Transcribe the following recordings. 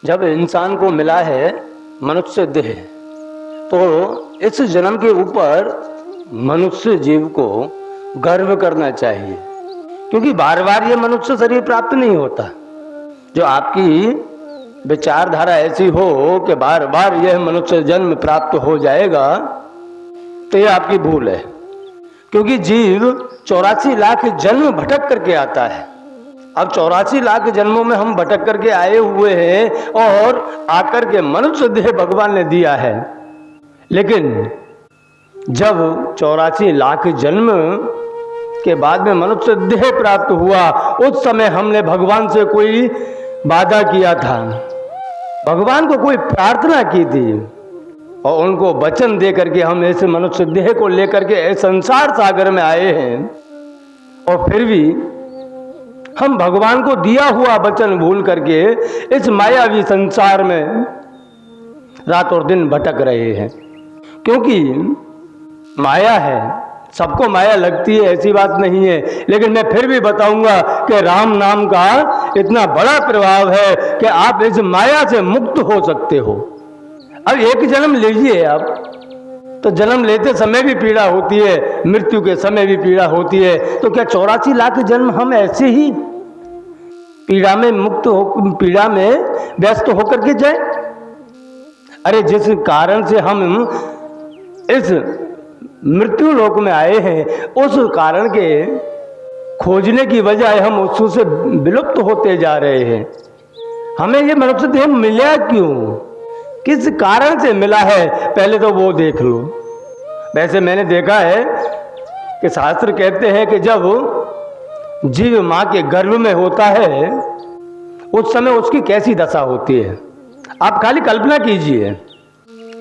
जब इंसान को मिला है मनुष्य देह, तो इस जन्म के ऊपर मनुष्य जीव को गर्व करना चाहिए, क्योंकि बार बार ये मनुष्य शरीर प्राप्त नहीं होता। जो आपकी विचारधारा ऐसी हो कि बार बार यह मनुष्य जन्म प्राप्त हो जाएगा, तो यह आपकी भूल है। क्योंकि जीव 84 लाख जन्म भटक करके आता है। अब 84 लाख जन्मों में हम भटक करके आए हुए हैं और आकर के मनुष्य देह भगवान ने दिया है। लेकिन जब 84 लाख जन्म के बाद में मनुष्य देह प्राप्त हुआ, उस समय हमने भगवान से कोई वादा किया था, भगवान को कोई प्रार्थना की थी और उनको वचन दे करके हम ऐसे मनुष्य देह को लेकर के संसार सागर में आए हैं। और फिर भी हम भगवान को दिया हुआ वचन भूल करके इस मायावी संसार में रात और दिन भटक रहे हैं। क्योंकि माया है, सबको माया लगती है, ऐसी बात नहीं है। लेकिन मैं फिर भी बताऊंगा कि राम नाम का इतना बड़ा प्रभाव है कि आप इस माया से मुक्त हो सकते हो। अब एक जन्म लीजिए आप, तो जन्म लेते समय भी पीड़ा होती है, मृत्यु के समय भी पीड़ा होती है। तो क्या 84 लाख जन्म हम ऐसे ही पीड़ा में मुक्त हो, पीड़ा में व्यस्त होकर के जाए? अरे जिस कारण से हम इस मृत्यु लोक में आए हैं, उस कारण के खोजने की बजाय हम उससे विलुप्त होते जा रहे हैं। हमें ये मनुष्य देह मिला क्यों, किस कारण से मिला है, पहले तो वो देख लो। वैसे मैंने देखा है कि शास्त्र कहते हैं कि जब जीव माँ के गर्भ में होता है, उस समय उसकी कैसी दशा होती है। आप खाली कल्पना कीजिए।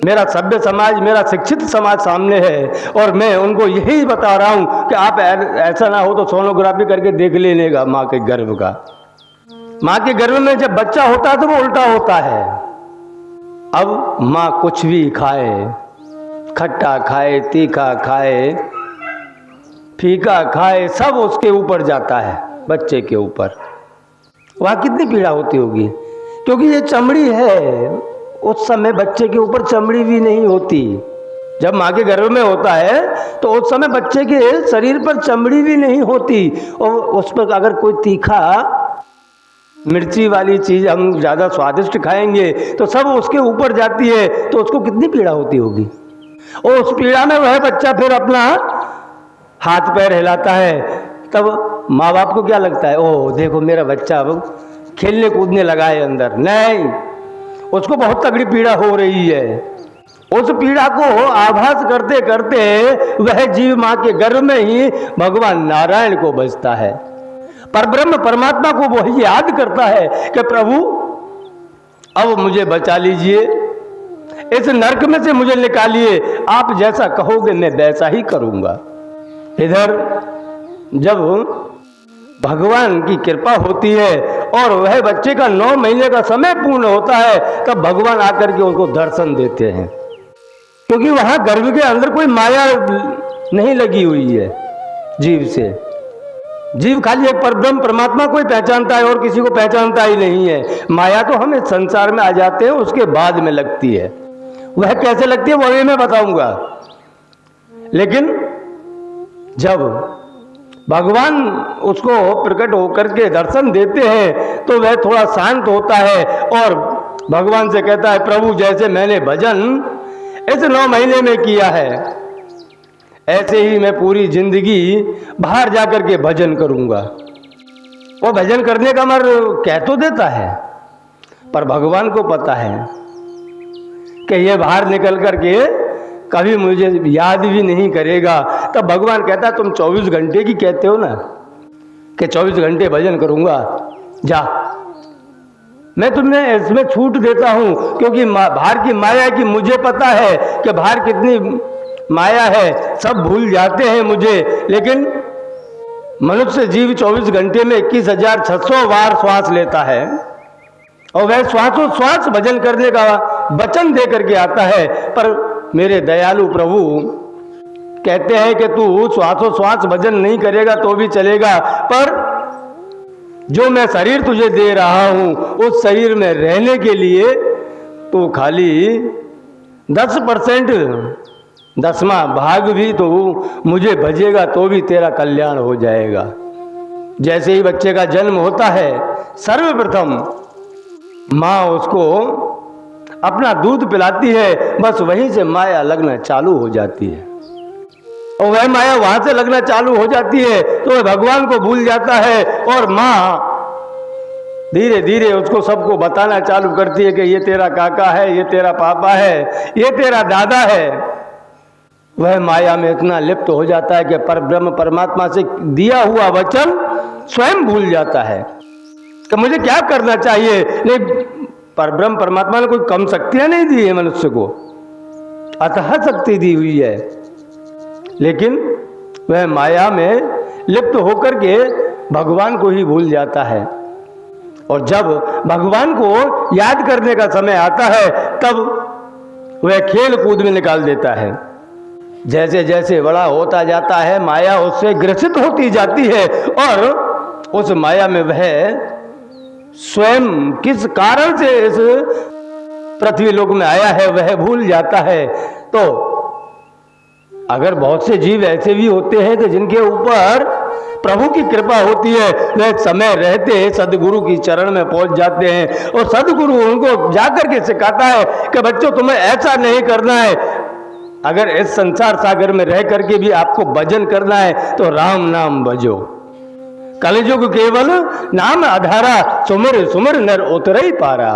मेरा सभ्य समाज, मेरा शिक्षित समाज सामने है और मैं उनको यही बता रहा हूँ कि आप ऐसा ना हो तो सोनोग्राफी करके देख लेने का माँ के गर्भ का। माँ के गर्भ में जब बच्चा होता है तो वो उल्टा होता है। अब माँ कुछ भी खाए, खट्टा खाए, तीखा खाए, फीका खाए, सब उसके ऊपर जाता है, बच्चे के ऊपर। वहाँ कितनी पीड़ा होती होगी, क्योंकि ये चमड़ी है। उस समय बच्चे के ऊपर चमड़ी भी नहीं होती। जब माँ के गर्भ में होता है तो उस समय बच्चे के शरीर पर चमड़ी भी नहीं होती। और उस पर अगर कोई तीखा मिर्ची वाली चीज़ हम ज़्यादा स्वादिष्ट खाएंगे तो सब उसके ऊपर जाती है, तो उसको कितनी पीड़ा होती होगी। और उस पीड़ा में वह बच्चा फिर अपना हाथ पैर हिलाता है, तब माँ बाप को क्या लगता है, ओह देखो मेरा बच्चा अब खेलने कूदने लगा है अंदर। नहीं, उसको बहुत तगड़ी पीड़ा हो रही है। उस पीड़ा को आभास करते करते वह जीव माँ के गर्भ में ही भगवान नारायण को बचता है। परब्रह्म परमात्मा को वही याद करता है कि प्रभु अब मुझे बचा लीजिए, इस नरक में से मुझे निकालिए, आप जैसा कहोगे मैं वैसा ही करूँगा। इधर जब भगवान की कृपा होती है और वह बच्चे का 9 महीने का समय पूर्ण होता है, तब भगवान आकर के उनको दर्शन देते हैं। क्योंकि वहाँ गर्भ के अंदर कोई माया नहीं लगी हुई है जीव से। जीव खाली एक परब्रह्म परमात्मा को ही पहचानता है और किसी को पहचानता ही नहीं है। माया तो हम इस संसार में आ जाते हैं, उसके बाद में लगती है। वह कैसे लगती है वो मैं बताऊंगा। लेकिन जब भगवान उसको प्रकट होकर के दर्शन देते हैं तो वह थोड़ा शांत होता है और भगवान से कहता है, प्रभु जैसे मैंने भजन इस 9 महीने में किया है, ऐसे ही मैं पूरी जिंदगी बाहर जाकर के भजन करूंगा। वो भजन करने का मर कह तो देता है, पर भगवान को पता है कि ये बाहर निकल करके कभी मुझे याद भी नहीं करेगा। तब भगवान कहता, तुम 24 घंटे की कहते हो ना कि 24 घंटे भजन करूंगा, जा मैं तुम्हें इसमें छूट देता हूं, क्योंकि बाहर की माया की मुझे पता है कि बाहर कितनी माया है, सब भूल जाते हैं मुझे। लेकिन मनुष्य जीव 24 घंटे में 21,600 बार श्वास लेता है और वह श्वासोश्वास भजन करने का वचन दे करके आता है। पर मेरे दयालु प्रभु कहते हैं कि तू श्वासोश्वास भजन नहीं करेगा तो भी चलेगा, पर जो मैं शरीर तुझे दे रहा हूं उस शरीर में रहने के लिए तो खाली 10%, 10वां भाग भी तो मुझे भजेगा तो भी तेरा कल्याण हो जाएगा। जैसे ही बच्चे का जन्म होता है, सर्वप्रथम माँ उसको अपना दूध पिलाती है, बस वहीं से माया लगना चालू हो जाती है। और वह माया वहां से लगना चालू हो जाती है तो वह भगवान को भूल जाता है और माँ धीरे धीरे उसको सबको बताना चालू करती है कि ये तेरा काका है, ये तेरा पापा है, ये तेरा दादा है। वह माया में इतना लिप्त हो जाता है कि परब्रह्म परमात्मा से दिया हुआ वचन स्वयं भूल जाता है कि मुझे क्या करना चाहिए। नहीं, परब्रह्म परमात्मा ने कोई कम शक्तियां नहीं दी है मनुष्य को, अतः शक्ति दी हुई है, लेकिन वह माया में लिप्त होकर के भगवान को ही भूल जाता है। और जब भगवान को याद करने का समय आता है तब वह खेल कूद में निकाल देता है। जैसे जैसे बड़ा होता जाता है माया उससे ग्रसित होती जाती है और उस माया में वह स्वयं किस कारण से इस पृथ्वी लोक में आया है वह भूल जाता है। तो अगर बहुत से जीव ऐसे भी होते हैं कि जिनके ऊपर प्रभु की कृपा होती है, वह समय रहते सदगुरु की चरण में पहुंच जाते हैं और सदगुरु उनको जाकर के सिखाता है कि बच्चों तुम्हें ऐसा नहीं करना है। अगर इस संसार सागर में रह करके भी आपको भजन करना है तो राम नाम भजो, कलयुग केवल नाम आधारा, सुमिर सुमिर नर उतर ही पारा।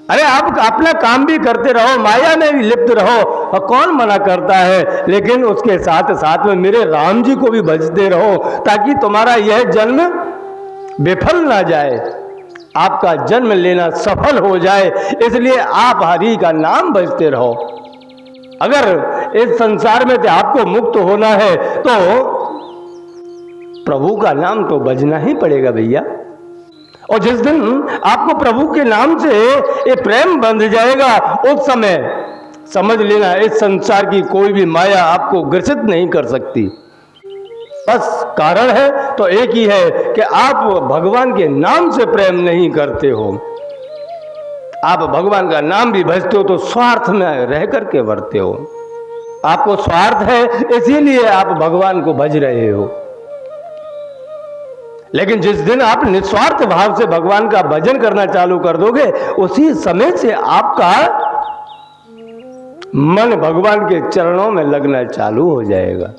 अरे आप अपना काम भी करते रहो, माया में भी लिप्त रहो, और कौन मना करता है, लेकिन उसके साथ साथ में मेरे राम जी को भी भजते रहो ताकि तुम्हारा यह जन्म विफल ना जाए, आपका जन्म लेना सफल हो जाए। इसलिए आप हरि का नाम भजते रहो। अगर इस संसार में से आपको मुक्त होना है तो प्रभु का नाम तो भजना ही पड़ेगा भैया। और जिस दिन आपको प्रभु के नाम से ये प्रेम बंध जाएगा उस समय समझ लेना इस संसार की कोई भी माया आपको ग्रसित नहीं कर सकती। बस कारण है तो एक ही है कि आप भगवान के नाम से प्रेम नहीं करते हो। आप भगवान का नाम भी भजते हो तो स्वार्थ में रह करके वर्ते हो। आपको स्वार्थ है इसीलिए आप भगवान को भज रहे हो। लेकिन जिस दिन आप निस्वार्थ भाव से भगवान का भजन करना चालू कर दोगे उसी समय से आपका मन भगवान के चरणों में लगना चालू हो जाएगा।